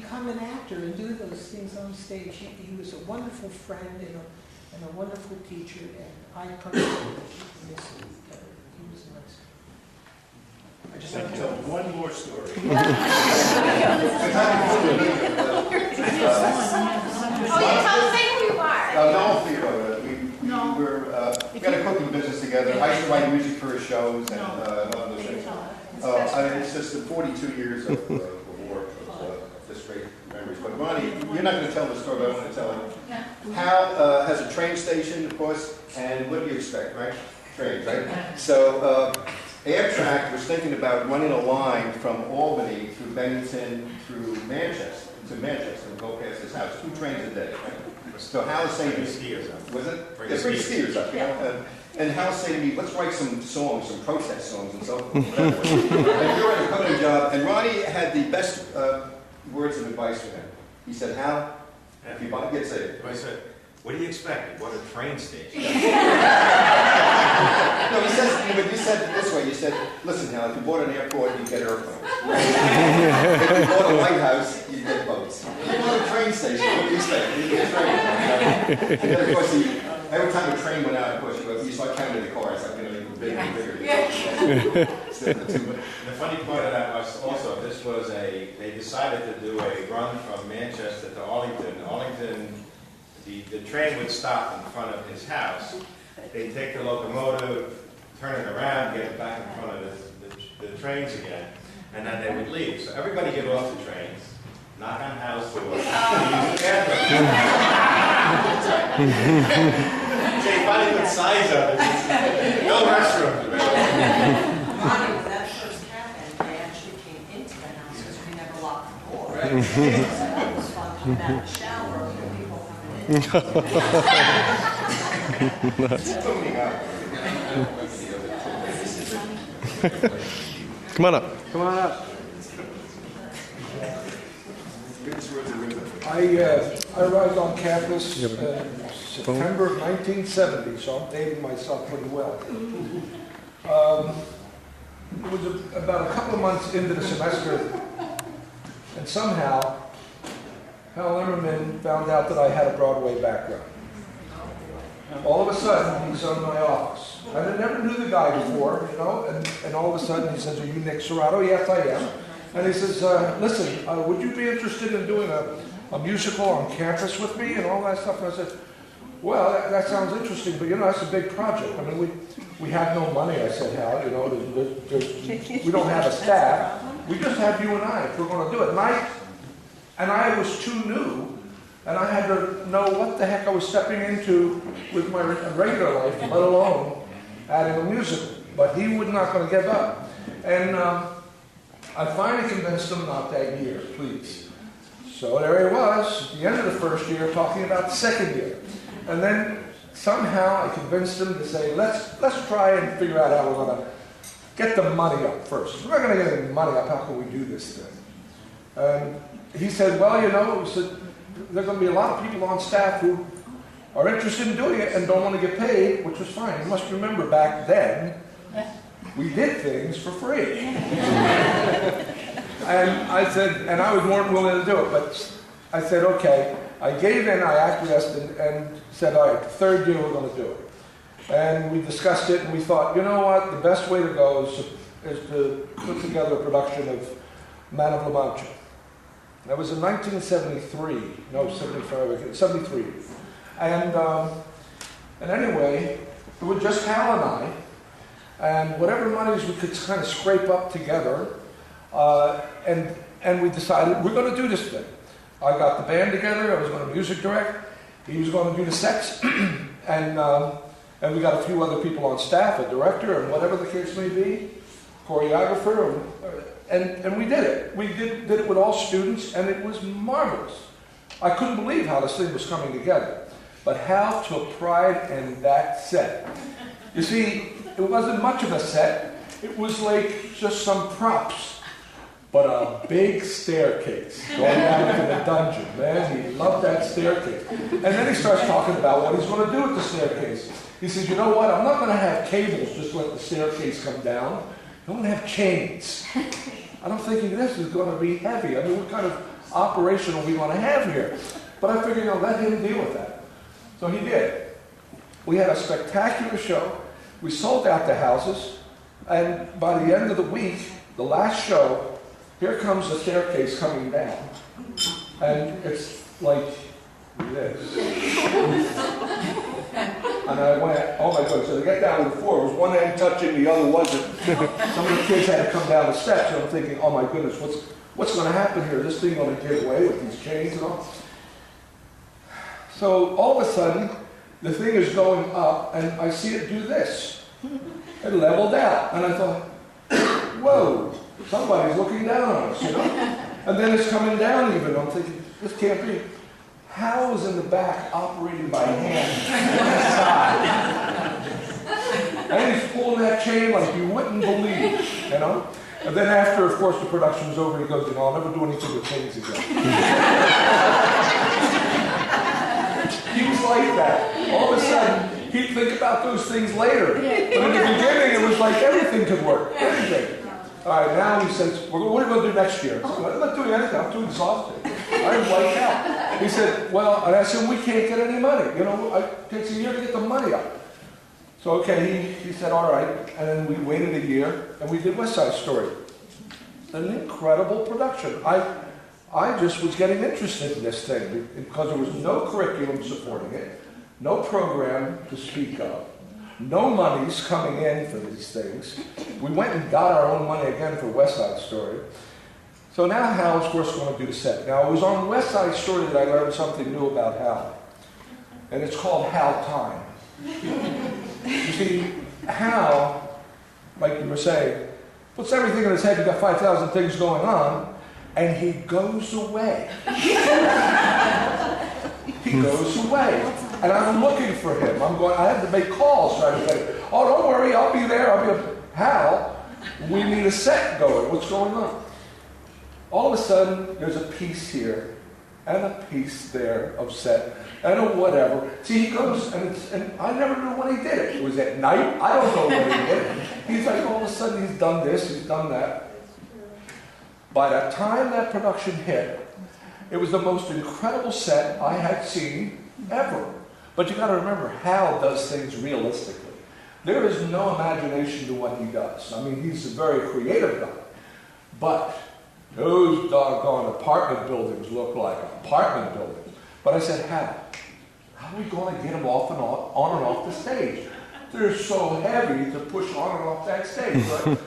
become an actor and do those things on stage. He was a wonderful friend and a wonderful teacher, and I personally miss him. He was nice. I just want to tell one more story. Oh, you tell us who you are. No, we got a cooking business together. I used to write music for his shows and other things. It's just the 42 years of war of just great memories. But Ronnie, you're not going to tell the story, but I want to tell it. Hal has a train station, of course, and what do you expect, right? Trains, right? So Amtrak was thinking about running a line from Albany through Bennington through Manchester, to Manchester, and go past his house. 2 trains a day, right? So Hal was saying, was it? Bring skiers up, you know? And Hal said to me, let's write some songs, some protest songs and so forth. And we were at a coding job, and Ronnie had the best words of advice for him. He said, Hal, if you want to get saved. I said, what do you expect? What a train station. No, you said it this way. You said, listen, Hal, if you bought an airport, you get airplanes. If you bought a lighthouse, you get boats. If you bought a train station, what do you expect? You get trains. And then, of course, every time a train went out, of course, you start counting the cars, like, you know, bigger and bigger. The funny part of that was also, they decided to do a run from Manchester to Arlington. Arlington, the train would stop in front of his house. They'd take the locomotive, turn it around, get it back in front of the trains again, and then they would leave. So everybody get off the trains, knock on house doors, use the bathroom. So you finally put signs up. No restrooms. Ronnie, when that first happened, they actually came into the house because we never locked the door. Right? So that was fun coming out of the shower and people coming in. Come on up. Come on up. I arrived on campus in September of 1970, so I'm dating myself pretty well. It was about a couple of months into the semester, and somehow Hal Lemmerman found out that I had a Broadway background. All of a sudden, he's in my office. I never knew the guy before, you know, and all of a sudden he says, are you Nick Serrato? Yes, I am. And he says, listen, would you be interested in doing a musical on campus with me and all that stuff? And I said, well, that sounds interesting, but you know, that's a big project. I mean, we have no money, I said, Hal, you know, we don't have a staff. We just have you and I if we're going to do it. And I was too new, and I had to know what the heck I was stepping into with my regular life, let alone adding a musical. But he was not going to give up. And I finally convinced him not that year, please. So there he was, at the end of the first year, talking about the second year. And then somehow I convinced him to say, let's try and figure out how we're going to get the money up first. If we're not going to get any money up, how can we do this thing? And he said, well, you know, there are going to be a lot of people on staff who are interested in doing it and don't want to get paid, which was fine. You must remember back then, we did things for free. And I said, and I was more than willing to do it, but I said, okay. I gave in, I acquiesced, and said, all right, the third year we're going to do it. And we discussed it, and we thought, you know what, the best way to go is to put together a production of Man of La Mancha. That was in 1973, no, 75, 73. And anyway, it was just Hal and I, and whatever monies we could kind of scrape up together, and we decided we're going to do this thing. I got the band together, I was going to music direct, he was going to do the sets, and we got a few other people on staff, a director, and whatever the case may be, choreographer, and we did it. We did it with all students, and it was marvelous. I couldn't believe how this thing was coming together. But Hal took pride in that set. You see, it wasn't much of a set. It was like just some props. But a big staircase going down into the dungeon, man. He loved that staircase. And then he starts talking about what he's going to do with the staircase. He says, you know what, I'm not going to have cables just let the staircase come down. I'm going to have chains. I'm thinking this is going to be heavy. I mean, what kind of operation are we going to have here? But I figured, let him deal with that. So he did. We had a spectacular show. We sold out the houses. And by the end of the week, the last show, here comes the staircase coming down. And it's like this. And I went, oh my goodness, so they get down to the floor. It was one end touching, the other wasn't. Some of the kids had to come down the steps. And I'm thinking, oh my goodness, what's going to happen here? Is this thing going to give way with these chains and all? So all of a sudden, the thing is going up, and I see it do this. It leveled out. And I thought, whoa, somebody's looking down on us, And then it's coming down even. I'm thinking, this can't be. Hal was in the back operating by hand on the side. And he's pulling that chain like you wouldn't believe, And then after, of course, the production was over, he goes, I'll never do anything with chains again. He was like that. All of a sudden, he'd think about those things later. But in the beginning, it was like everything could work. Everything. All right, now he says, what are we going to do next year? I said, I'm not doing anything. I'm too exhausted. I'm wiped out. He said, well, and I said, we can't get any money. It takes a year to get the money up. So, okay, he said, all right. And then we waited a year, and we did West Side Story. An incredible production. I just was getting interested in this thing because there was no curriculum supporting it, no program to speak of, no monies coming in for these things. We went and got our own money again for West Side Story. So now Hal, of course, going to do the set. Now, it was on West Side Story that I learned something new about Hal. And it's called Hal Time. You see, Hal, like you were saying, puts everything in his head. You've got 5,000 things going on. And he goes away. He goes away. And I'm looking for him. I have to make calls trying to get him. Oh, don't worry, I'll be there. Hal, we need a set going. What's going on? All of a sudden, there's a piece here and a piece there of set and a whatever. See, he goes, and I never knew when he did it. It was at night. I don't know when he did it. He's like, all of a sudden, he's done this, he's done that. By the time that production hit, it was the most incredible set I had seen ever. But you got to remember, Hal does things realistically. There is no imagination to what he does. I mean, he's a very creative guy. But those doggone apartment buildings look like apartment buildings. But I said, Hal, how are we going to get them on and off the stage? They're so heavy to push on and off that stage, right?